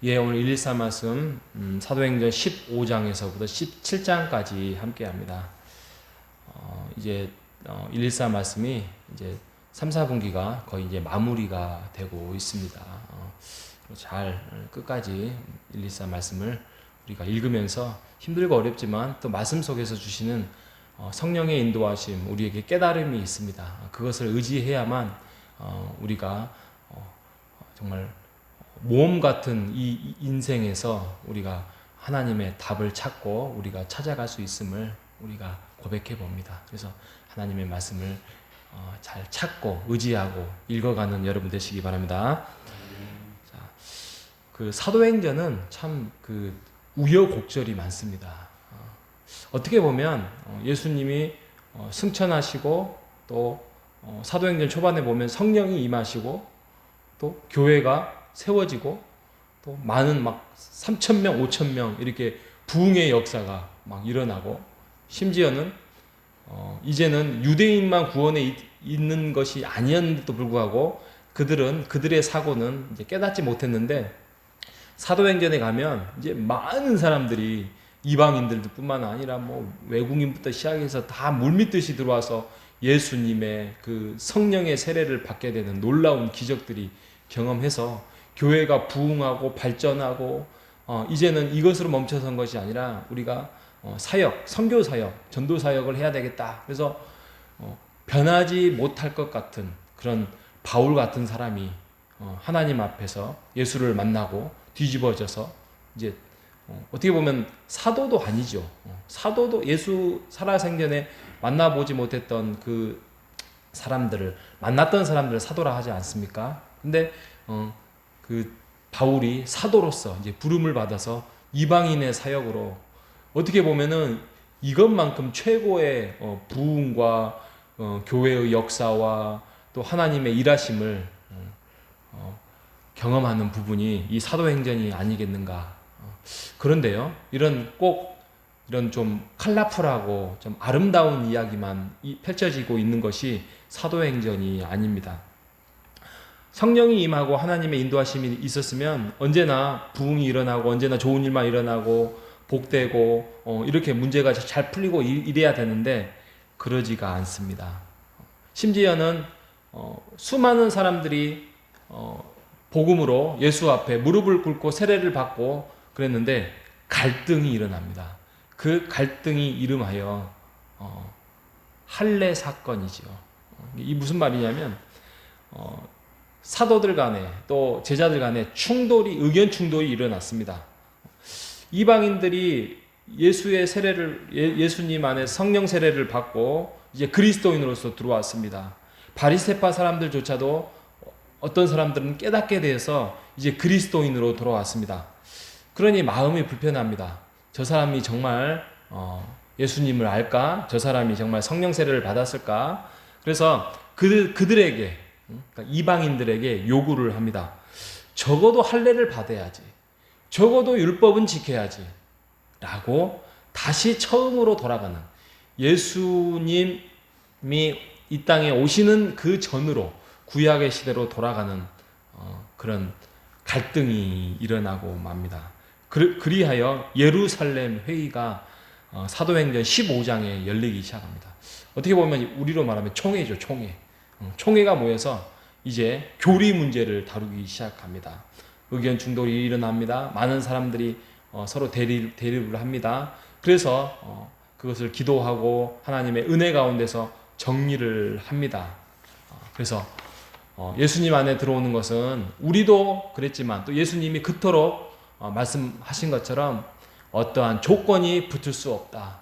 예, 오늘 114 말씀 사도행전 15장에서부터 17장까지 함께 합니다. 이제 114 말씀이 이제 3, 4분기가 거의 이제 마무리가 되고 있습니다. 잘 끝까지 114 말씀을 우리가 읽으면서 힘들고 어렵지만 또 말씀 속에서 주시는 성령의 인도하심, 우리에게 깨달음이 있습니다. 그것을 의지해야만 우리가 정말 모험 같은 이 인생에서 우리가 하나님의 답을 찾고 우리가 찾아갈 수 있음을 우리가 고백해 봅니다. 그래서 하나님의 말씀을 잘 찾고 의지하고 읽어가는 여러분 되시기 바랍니다. 자, 그 사도행전은 참 그 우여곡절이 많습니다. 어떻게 보면 예수님이 승천하시고 또 사도행전 초반에 보면 성령이 임하시고 또 교회가 세워지고 또 많은 막 3,000명, 5,000명 이렇게 부흥의 역사가 막 일어나고 심지어는 이제는 유대인만 구원에 있는 것이 아니었는데도 불구하고 그들의 사고는 이제 깨닫지 못했는데 사도행전에 가면 이제 많은 사람들이 이방인들도 뿐만 아니라 뭐 외국인부터 시작해서 다 물밀듯이 들어와서 예수님의 그 성령의 세례를 받게 되는 놀라운 기적들이 경험해서 교회가 부흥하고 발전하고 이제는 이것으로 멈춰선 것이 아니라 우리가 사역, 선교 사역, 전도 사역을 해야 되겠다. 그래서 변하지 못할 것 같은 그런 바울 같은 사람이 하나님 앞에서 예수를 만나고 뒤집어져서 이제 어떻게 보면 사도도 아니죠. 사도도 예수 살아생전에 만나보지 못했던 그 사람들을 만났던 사람들을 사도라 하지 않습니까? 근데 그 바울이 사도로서 이제 부름을 받아서 이방인의 사역으로 어떻게 보면은 이것만큼 최고의 부흥과 교회의 역사와 또 하나님의 일하심을 경험하는 부분이 이 사도행전이 아니겠는가. 그런데요, 이런 좀 컬러풀하고 좀 아름다운 이야기만 펼쳐지고 있는 것이 사도행전이 아닙니다. 성령이 임하고 하나님의 인도하심이 있었으면 언제나 부흥이 일어나고 언제나 좋은 일만 일어나고 복되고 이렇게 문제가 잘 풀리고 이래야 되는데 그러지가 않습니다. 심지어는 수많은 사람들이 복음으로 예수 앞에 무릎을 꿇고 세례를 받고 그랬는데 갈등이 일어납니다. 그 갈등이 이름하여 할례 사건이죠. 이 무슨 말이냐면 사도들 간에 또 제자들 간에 의견 충돌이 일어났습니다. 이방인들이 예수님 안에 성령 세례를 받고 이제 그리스도인으로서 들어왔습니다. 바리새파 사람들조차도 어떤 사람들은 깨닫게 돼서 이제 그리스도인으로 돌아왔습니다. 그러니 마음이 불편합니다. 저 사람이 정말 예수님을 알까? 저 사람이 정말 성령 세례를 받았을까? 그래서 그들에게 그러니까 이방인들에게 요구를 합니다. 적어도 할례를 받아야지. 적어도 율법은 지켜야지. 라고 다시 처음으로 돌아가는 예수님이 이 땅에 오시는 그 전으로 구약의 시대로 돌아가는 그런 갈등이 일어나고 맙니다. 그리하여 예루살렘 회의가 사도행전 15장에 열리기 시작합니다. 어떻게 보면 우리로 말하면 총회죠, 총회. 총회가 모여서 이제 교리 문제를 다루기 시작합니다. 의견 충돌이 일어납니다. 많은 사람들이 서로 대립을 합니다. 그래서 그것을 기도하고 하나님의 은혜 가운데서 정리를 합니다. 그래서 예수님 안에 들어오는 것은 우리도 그랬지만 또 예수님이 그토록 말씀하신 것처럼 어떠한 조건이 붙을 수 없다.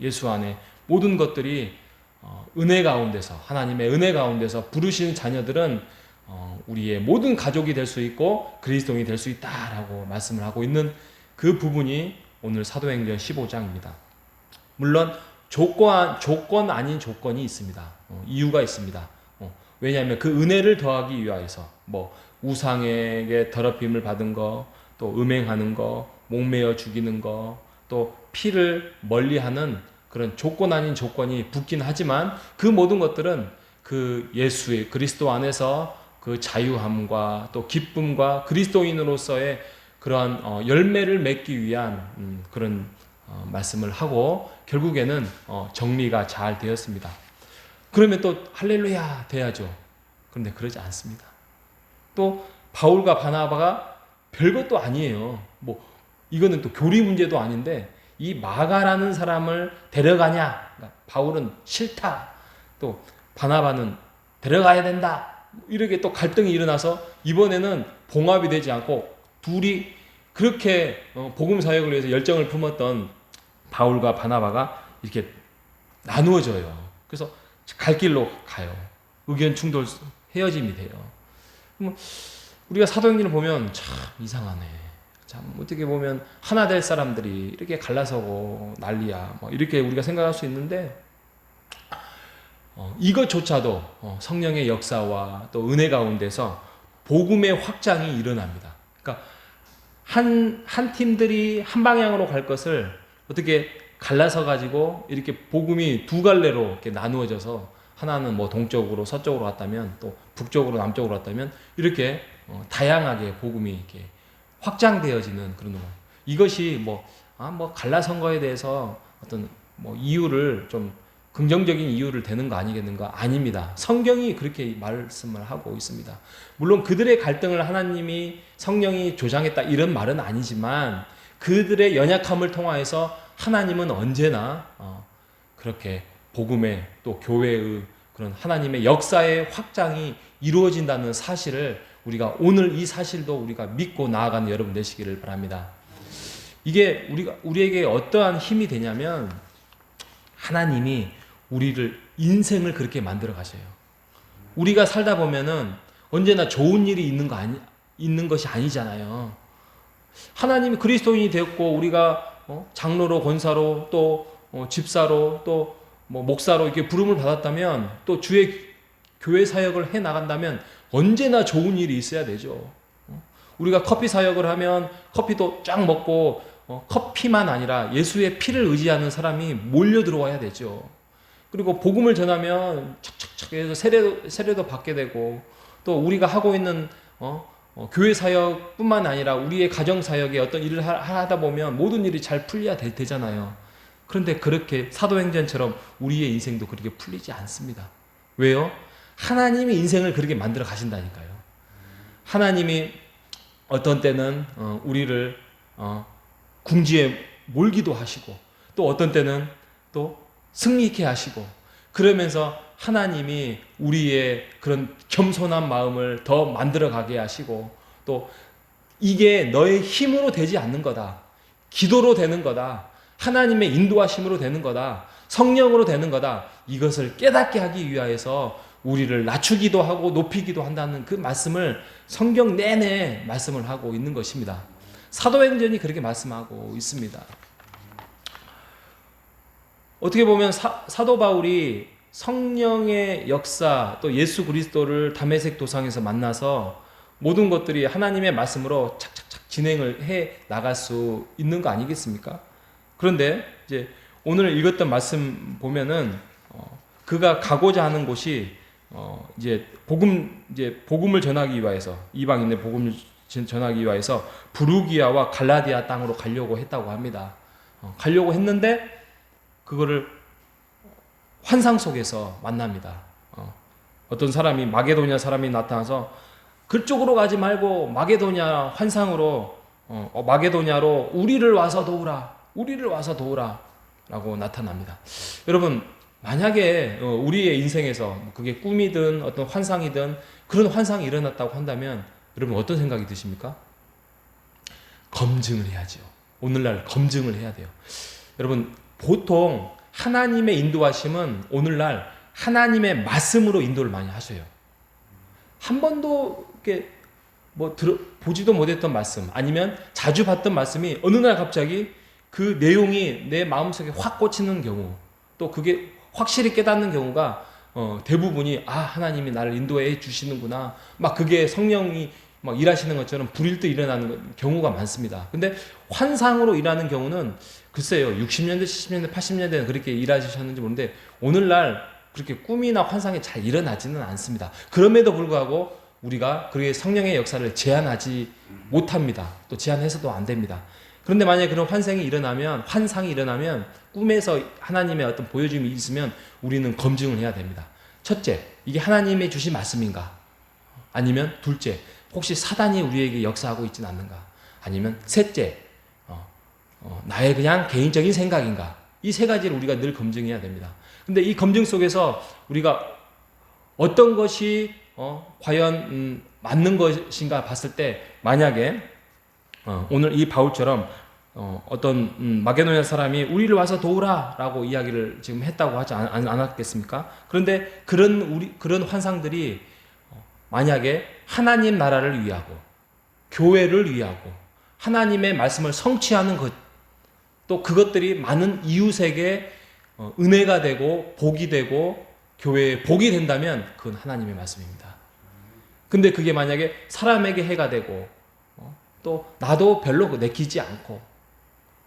예수 안에 모든 것들이 은혜 가운데서 하나님의 은혜 가운데서 부르신 자녀들은 우리의 모든 가족이 될 수 있고 그리스도인이 될 수 있다라고 말씀을 하고 있는 그 부분이 오늘 사도행전 15장입니다. 물론 조건 아닌 조건이 있습니다. 이유가 있습니다. 왜냐하면 그 은혜를 더하기 위하여서 뭐 우상에게 더럽힘을 받은 거, 또 음행하는 거, 목매어 죽이는 거, 또 피를 멀리하는 그런 조건 아닌 조건이 붙긴 하지만 그 모든 것들은 그 예수의 그리스도 안에서 그 자유함과 또 기쁨과 그리스도인으로서의 그러한 열매를 맺기 위한 그런 말씀을 하고 결국에는 정리가 잘 되었습니다. 그러면 또 할렐루야 돼야죠. 그런데 그러지 않습니다. 또 바울과 바나바가 별것도 아니에요. 뭐 이거는 또 교리 문제도 아닌데 이 마가라는 사람을 데려가냐? 바울은 싫다. 또 바나바는 데려가야 된다. 이렇게 또 갈등이 일어나서 이번에는 봉합이 되지 않고 둘이 그렇게 복음 사역을 위해서 열정을 품었던 바울과 바나바가 이렇게 나누어져요. 그래서 갈 길로 가요. 의견 충돌, 헤어짐이 돼요. 우리가 사도행전을 보면 참 이상하네. 참 어떻게 보면 하나 될 사람들이 이렇게 갈라서고 난리야. 뭐 이렇게 우리가 생각할 수 있는데 이것조차도 성령의 역사와 또 은혜 가운데서 복음의 확장이 일어납니다. 그러니까 한 팀들이 한 방향으로 갈 것을 어떻게 갈라서 가지고 이렇게 복음이 두 갈래로 이렇게 나누어져서 하나는 뭐 동쪽으로 서쪽으로 갔다면 또 북쪽으로 남쪽으로 갔다면 이렇게 다양하게 복음이 이렇게 확장되어지는 그런 거. 이것이 뭐 갈라선 거에 대해서 어떤 뭐 이유를 좀 긍정적인 이유를 대는 거 아니겠는가? 아닙니다. 성경이 그렇게 말씀을 하고 있습니다. 물론 그들의 갈등을 하나님이 성령이 조장했다 이런 말은 아니지만 그들의 연약함을 통하여서 하나님은 언제나 그렇게 복음의 또 교회의 그런 하나님의 역사의 확장이 이루어진다는 사실을 우리가 오늘 이 사실도 우리가 믿고 나아가는 여러분 되시기를 바랍니다. 이게 우리에게 어떠한 힘이 되냐면 하나님이 우리를 인생을 그렇게 만들어 가셔요. 우리가 살다 보면은 언제나 좋은 일이 있는 것이 아니잖아요. 하나님이 그리스도인이 되었고 우리가 장로로 권사로 또 집사로 또 뭐 목사로 이렇게 부름을 받았다면 또 주의 교회 사역을 해 나간다면 언제나 좋은 일이 있어야 되죠. 우리가 커피 사역을 하면 커피도 쫙 먹고 커피만 아니라 예수의 피를 의지하는 사람이 몰려 들어와야 되죠. 그리고 복음을 전하면 착착착 해서 세례도 받게 되고 또 우리가 하고 있는 교회 사역뿐만 아니라 우리의 가정 사역에 어떤 일을 하다 보면 모든 일이 잘 풀려야 되잖아요. 그런데 그렇게 사도행전처럼 우리의 인생도 그렇게 풀리지 않습니다. 왜요? 하나님이 인생을 그렇게 만들어 가신다니까요. 하나님이 어떤 때는 우리를 궁지에 몰기도 하시고 또 어떤 때는 또 승리케 하시고 그러면서 하나님이 우리의 그런 겸손한 마음을 더 만들어 가게 하시고 또 이게 너의 힘으로 되지 않는 거다. 기도로 되는 거다. 하나님의 인도하심으로 되는 거다. 성령으로 되는 거다. 이것을 깨닫게 하기 위하여서 우리를 낮추기도 하고 높이기도 한다는 그 말씀을 성경 내내 말씀을 하고 있는 것입니다. 사도행전이 그렇게 말씀하고 있습니다. 어떻게 보면 사도 바울이 성령의 역사 또 예수 그리스도를 다메섹 도상에서 만나서 모든 것들이 하나님의 말씀으로 착착착 진행을 해 나갈 수 있는 거 아니겠습니까? 그런데 이제 오늘 읽었던 말씀 보면은 그가 가고자 하는 곳이 이제 복음을 전하기 위해서 이방인의 복음을 전하기 위해서 부르기아와 갈라디아 땅으로 가려고 했다고 합니다. 가려고 했는데 그거를 환상 속에서 만납니다. 어떤 사람이 마게도냐 사람이 나타나서 그쪽으로 가지 말고 마게도냐 환상으로 마게도냐로 우리를 와서 도우라 라고 나타납니다. 여러분 만약에 우리의 인생에서 그게 꿈이든 어떤 환상이든 그런 환상이 일어났다고 한다면 여러분 어떤 생각이 드십니까? 검증을 해야죠. 오늘날 검증을 해야 돼요. 여러분 보통 하나님의 인도하심은 오늘날 하나님의 말씀으로 인도를 많이 하셔요. 한 번도 이렇게 보지도 못했던 말씀 아니면 자주 봤던 말씀이 어느 날 갑자기 그 내용이 내 마음속에 확 꽂히는 경우 또 그게 확실히 깨닫는 경우가 대부분이 하나님이 나를 인도해 주시는구나 막 그게 성령이 막 일하시는 것처럼 불일 듯 일어나는 경우가 많습니다. 근데 환상으로 일하는 경우는 글쎄요 60년대 70년대 80년대는 그렇게 일하셨는지 모르는데 오늘날 그렇게 꿈이나 환상이 잘 일어나지는 않습니다. 그럼에도 불구하고 우리가 그의 성령의 역사를 제한하지 못합니다. 또 제한해서도 안 됩니다. 그런데 만약에 그런 환상이 일어나면 꿈에서 하나님의 어떤 보여줌이 있으면 우리는 검증을 해야 됩니다. 첫째, 이게 하나님의 주신 말씀인가? 아니면 둘째, 혹시 사단이 우리에게 역사하고 있지는 않는가? 아니면 셋째, 나의 그냥 개인적인 생각인가? 이 세 가지를 우리가 늘 검증해야 됩니다. 근데 이 검증 속에서 우리가 어떤 것이 과연 맞는 것인가 봤을 때, 만약에 오늘 이 바울처럼 어떤 마게도냐 사람이 우리를 와서 도우라 라고 이야기를 지금 했다고 하지 않았겠습니까? 그런데 그런 환상들이 만약에 하나님 나라를 위하고 교회를 위하고 하나님의 말씀을 성취하는 것, 또 그것들이 많은 이웃에게 은혜가 되고 복이 되고 교회에 복이 된다면 그건 하나님의 말씀입니다. 근데 그게 만약에 사람에게 해가 되고 또 나도 별로 내키지 않고,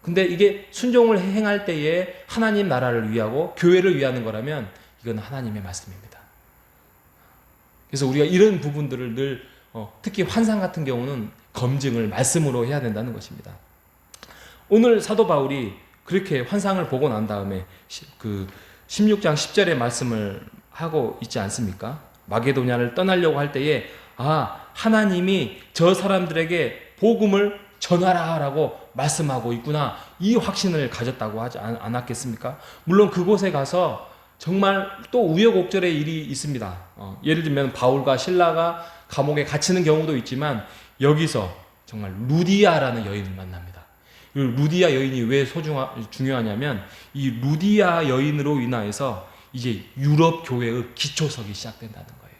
근데 이게 순종을 행할 때에 하나님 나라를 위하고 교회를 위하는 거라면 이건 하나님의 말씀입니다. 그래서 우리가 이런 부분들을 늘 특히 환상 같은 경우는 검증을 말씀으로 해야 된다는 것입니다. 오늘 사도 바울이 그렇게 환상을 보고 난 다음에 그 16장 10절의 말씀을 하고 있지 않습니까? 마게도냐를 떠나려고 할 때에 하나님이 저 사람들에게 복음을 전하라 라고 말씀하고 있구나, 이 확신을 가졌다고 하지 않았겠습니까? 물론 그곳에 가서 정말 또 우여곡절의 일이 있습니다. 예를 들면 바울과 실라가 감옥에 갇히는 경우도 있지만 여기서 정말 루디아라는 여인을 만납니다. 이 루디아 여인이 왜 중요하냐면 이 루디아 여인으로 인하여서 이제 유럽 교회의 기초석이 시작된다는 거예요.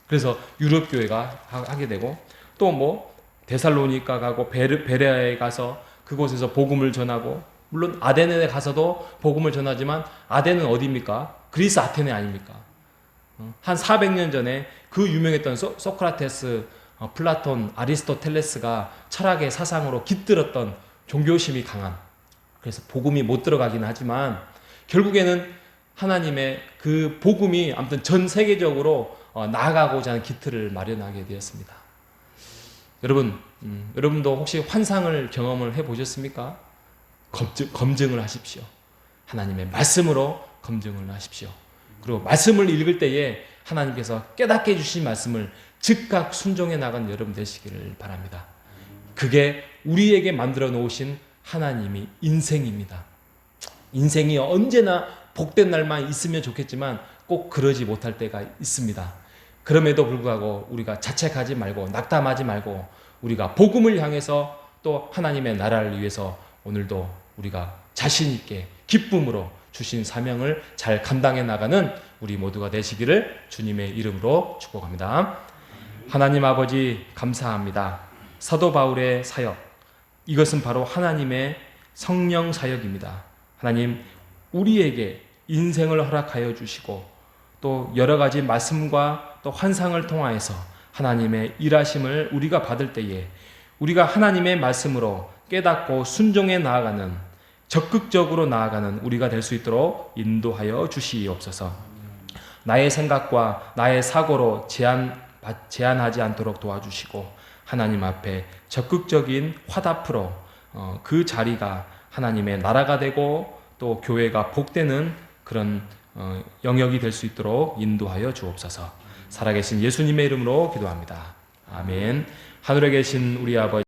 그래서 유럽 교회가 하게 되고, 또 데살로니가 가고 베레아에 가서 그곳에서 복음을 전하고, 물론 아데네 가서도 복음을 전하지만 아데는 어디입니까? 그리스 아테네 아닙니까? 한 400년 전에 그 유명했던 소크라테스, 플라톤, 아리스토텔레스가 철학의 사상으로 깃들었던 종교심이 강한, 그래서 복음이 못 들어가긴 하지만 결국에는 하나님의 그 복음이 아무튼 전 세계적으로 나아가고자 하는 기틀을 마련하게 되었습니다. 여러분도 혹시 환상을 경험을 해보셨습니까? 검증을 하십시오. 하나님의 말씀으로 검증을 하십시오. 그리고 말씀을 읽을 때에 하나님께서 깨닫게 해주신 말씀을 즉각 순종해 나간 여러분 되시기를 바랍니다. 그게 우리에게 만들어 놓으신 하나님이 인생입니다. 인생이 언제나 복된 날만 있으면 좋겠지만 꼭 그러지 못할 때가 있습니다. 그럼에도 불구하고 우리가 자책하지 말고 낙담하지 말고 우리가 복음을 향해서 또 하나님의 나라를 위해서 오늘도 우리가 자신 있게 기쁨으로 주신 사명을 잘 감당해 나가는 우리 모두가 되시기를 주님의 이름으로 축복합니다. 하나님 아버지 감사합니다. 사도 바울의 사역, 이것은 바로 하나님의 성령 사역입니다. 하나님, 우리에게 인생을 허락하여 주시고 또 여러 가지 말씀과 또 환상을 통하여서 하나님의 일하심을 우리가 받을 때에 우리가 하나님의 말씀으로 깨닫고 순종해 나아가는, 적극적으로 나아가는 우리가 될 수 있도록 인도하여 주시옵소서. 나의 생각과 나의 사고로 제한하지 않도록 도와주시고 하나님 앞에 적극적인 화답으로 그 자리가 하나님의 나라가 되고 또 교회가 복되는 그런 영역이 될 수 있도록 인도하여 주옵소서. 살아계신 예수님의 이름으로 기도합니다. 아멘. 하늘에 계신 우리 아버지,